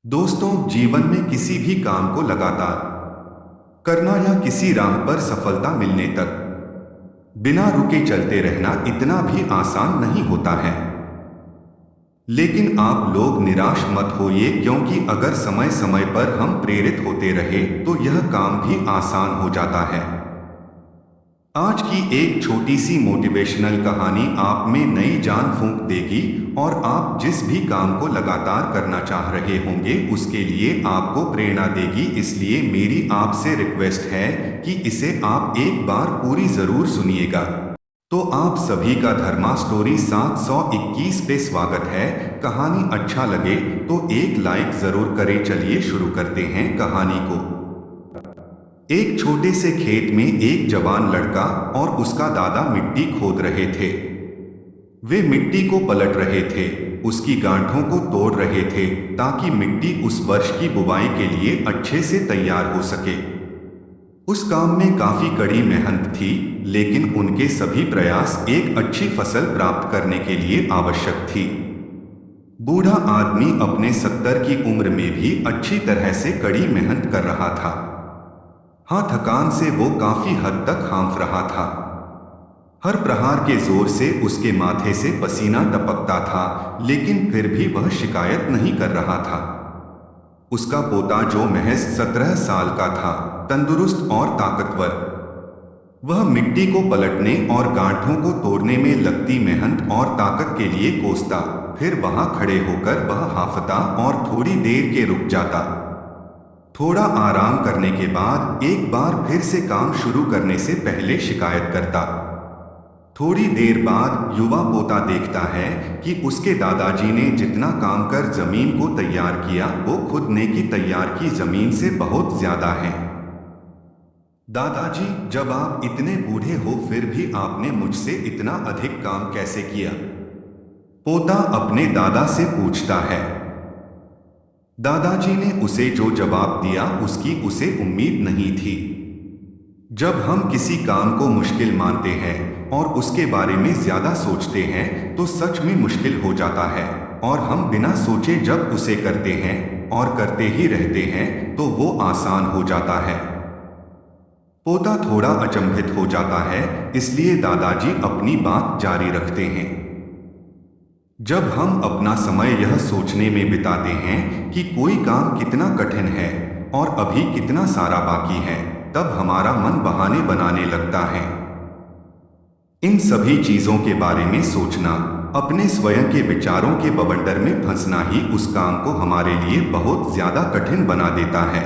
दोस्तों, जीवन में किसी भी काम को लगातार करना या किसी राह पर सफलता मिलने तक बिना रुके चलते रहना इतना भी आसान नहीं होता है। लेकिन आप लोग निराश मत होइए, क्योंकि अगर समय समय पर हम प्रेरित होते रहे तो यह काम भी आसान हो जाता है। आज की एक छोटी सी मोटिवेशनल कहानी आप में नई जान फूंक देगी और आप जिस भी काम को लगातार करना चाह रहे होंगे उसके लिए आपको प्रेरणा देगी। इसलिए मेरी आपसे रिक्वेस्ट है कि इसे आप एक बार पूरी जरूर सुनिएगा। तो आप सभी का धर्मा स्टोरी 721 पे स्वागत है। कहानी अच्छा लगे तो एक लाइक जरूर करें। चलिए शुरू करते हैं कहानी को। एक छोटे से खेत में एक जवान लड़का और उसका दादा मिट्टी खोद रहे थे। वे मिट्टी को पलट रहे थे, उसकी गांठों को तोड़ रहे थे ताकि मिट्टी उस वर्ष की बुवाई के लिए अच्छे से तैयार हो सके। उस काम में काफी कड़ी मेहनत थी, लेकिन उनके सभी प्रयास एक अच्छी फसल प्राप्त करने के लिए आवश्यक थी। बूढ़ा आदमी अपने 70 की उम्र में भी अच्छी तरह से कड़ी मेहनत कर रहा था। हाँ, थकान से वो काफी हद तक हाँफ रहा था। हर प्रहार के जोर से उसके माथे से पसीना टपकता था, लेकिन फिर भी वह शिकायत नहीं कर रहा था। उसका पोता जो महज 17 साल का था, तंदुरुस्त और ताकतवर, वह मिट्टी को पलटने और गांठों को तोड़ने में लगती मेहनत और ताकत के लिए कोसता। फिर वहां खड़े होकर वह हांफता और थोड़ी देर के रुक जाता। थोड़ा आराम करने के बाद एक बार फिर से काम शुरू करने से पहले शिकायत करता। थोड़ी देर बाद युवा पोता देखता है कि उसके दादाजी ने जितना काम कर जमीन को तैयार किया वो खुद ने की तैयार की जमीन से बहुत ज्यादा है। दादाजी, जब आप इतने बूढ़े हो फिर भी आपने मुझसे इतना अधिक काम कैसे किया? पोता अपने दादा से पूछता है। दादाजी ने उसे जो जवाब दिया उसकी उसे उम्मीद नहीं थी। जब हम किसी काम को मुश्किल मानते हैं और उसके बारे में ज्यादा सोचते हैं तो सच में मुश्किल हो जाता है, और हम बिना सोचे जब उसे करते हैं और करते ही रहते हैं तो वो आसान हो जाता है। पोता थोड़ा अचंभित हो जाता है, इसलिए दादाजी अपनी बात जारी रखते हैं। जब हम अपना समय यह सोचने में बिताते हैं कि कोई काम कितना कठिन है और अभी कितना सारा बाकी है, तब हमारा मन बहाने बनाने लगता है। इन सभी चीजों के बारे में सोचना, अपने स्वयं के विचारों के बवंडर में फंसना ही उस काम को हमारे लिए बहुत ज्यादा कठिन बना देता है।